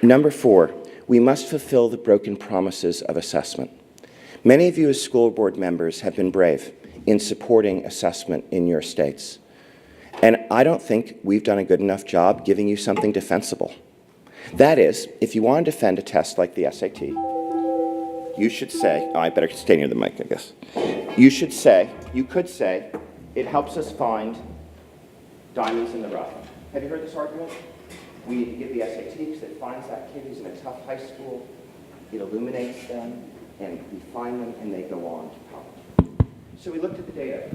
Number 4, we must fulfill the broken promises of assessment. Many of you as school board members have been brave in supporting assessment in your states. And I don't think we've done a good enough job giving you something defensible. That is, if you want to defend a test like the SAT, you should say, I better stay near the mic, I guess. You could say, it helps us find diamonds in the rough. Have you heard this argument? We need to give the SAT because it finds that kid who's in a tough high school, it illuminates them, and we find them and they go on to college. So we looked at the data.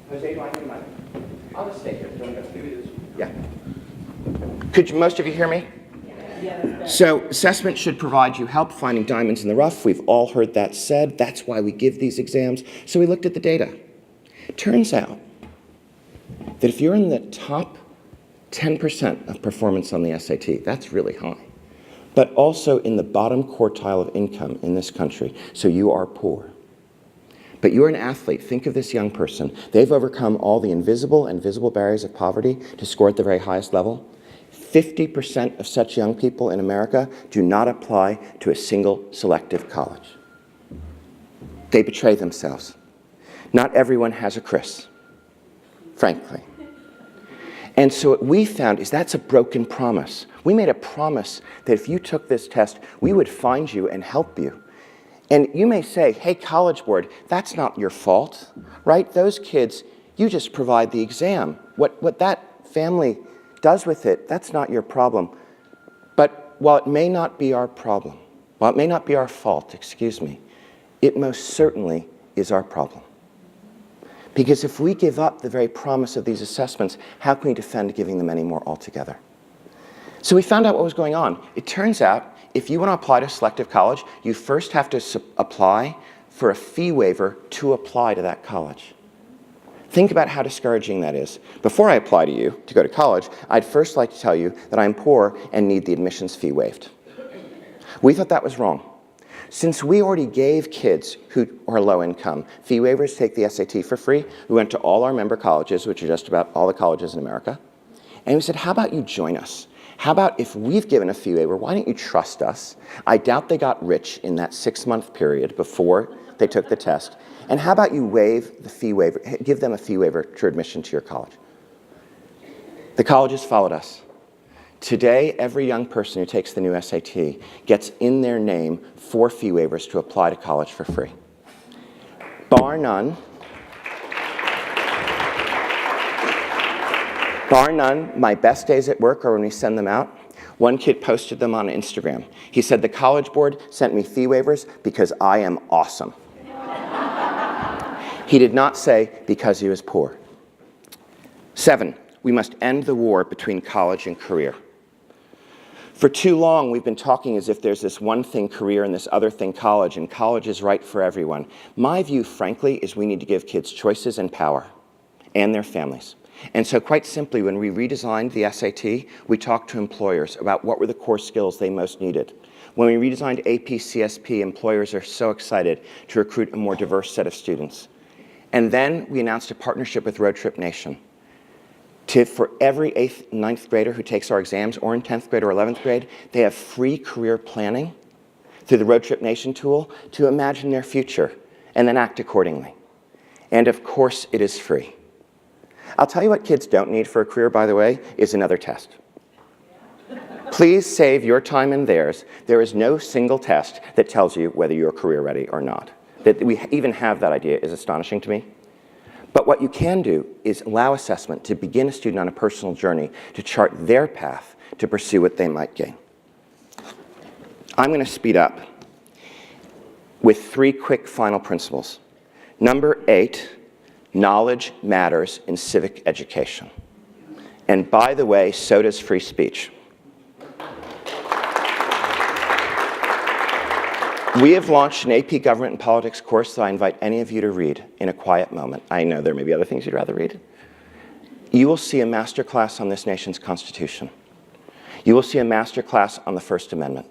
Jose, do I need money? I'll just stay here. Don't go. Yeah. Could most of you hear me? Yeah. So assessment should provide you help finding diamonds in the rough. We've all heard that said. That's why we give these exams. So we looked at the data. It turns out that if you're in the top 10% of performance on the SAT, that's really high. But also in the bottom quartile of income in this country, so you are poor. But you're an athlete. Think of this young person. They've overcome all the invisible and visible barriers of poverty to score at the very highest level. 50% of such young people in America do not apply to a single selective college. They betray themselves. Not everyone has a Chris, frankly. And so what we found is that's a broken promise. We made a promise that if you took this test, we would find you and help you. And you may say, hey, College Board, that's not your fault, right? Those kids, you just provide the exam. What that family does with it, that's not your problem. But while it may not be our problem, while it may not be our fault, it most certainly is our problem. Because if we give up the very promise of these assessments, how can we defend giving them any more altogether? So we found out what was going on. It turns out, if you want to apply to selective college, you first have to apply for a fee waiver to apply to that college. Think about how discouraging that is. Before I apply to you to go to college, I'd first like to tell you that I'm poor and need the admissions fee waived. We thought that was wrong. Since we already gave kids who are low income fee waivers to take the SAT for free, we went to all our member colleges, which are just about all the colleges in America, and we said, how about you join us? How about if we've given a fee waiver, why don't you trust us? I doubt they got rich in that 6-month period before they took the test. And how about you waive the fee waiver, give them a fee waiver to admission to your college? The colleges followed us. Today, every young person who takes the new SAT gets in their name 4 fee waivers to apply to college for free. Bar none, my best days at work are when we send them out. One kid posted them on Instagram. He said, the College Board sent me fee waivers because I am awesome. He did not say because he was poor. 7, we must end the war between college and career. For too long, we've been talking as if there's this one thing career and this other thing college, and college is right for everyone. My view, frankly, is we need to give kids choices and power, and their families. And so quite simply, when we redesigned the SAT, we talked to employers about what were the core skills they most needed. When we redesigned AP CSP, employers are so excited to recruit a more diverse set of students. And then we announced a partnership with Road Trip Nation. For every 8th, 9th grader who takes our exams, or in 10th grade or 11th grade, they have free career planning through the Road Trip Nation tool to imagine their future and then act accordingly. And of course, it is free. I'll tell you what kids don't need for a career, by the way, is another test. Please save your time and theirs. There is no single test that tells you whether you're career ready or not. That we even have that idea is astonishing to me. But what you can do is allow assessment to begin a student on a personal journey to chart their path to pursue what they might gain. I'm going to speed up with 3 quick final principles. Number 8, knowledge matters in civic education. And by the way, so does free speech. We have launched an AP Government and Politics course that I invite any of you to read in a quiet moment. I know there may be other things you'd rather read. You will see a master class on this nation's Constitution. You will see a master class on the First Amendment.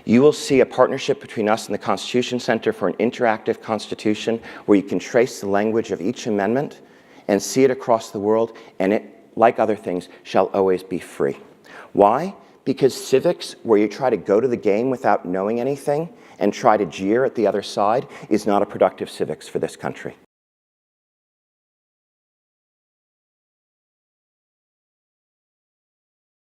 You will see a partnership between us and the Constitution Center for an interactive Constitution where you can trace the language of each amendment and see it across the world, and it, like other things, shall always be free. Why? because civics, where you try to go to the game without knowing anything and try to jeer at the other side, is not a productive civics for this country.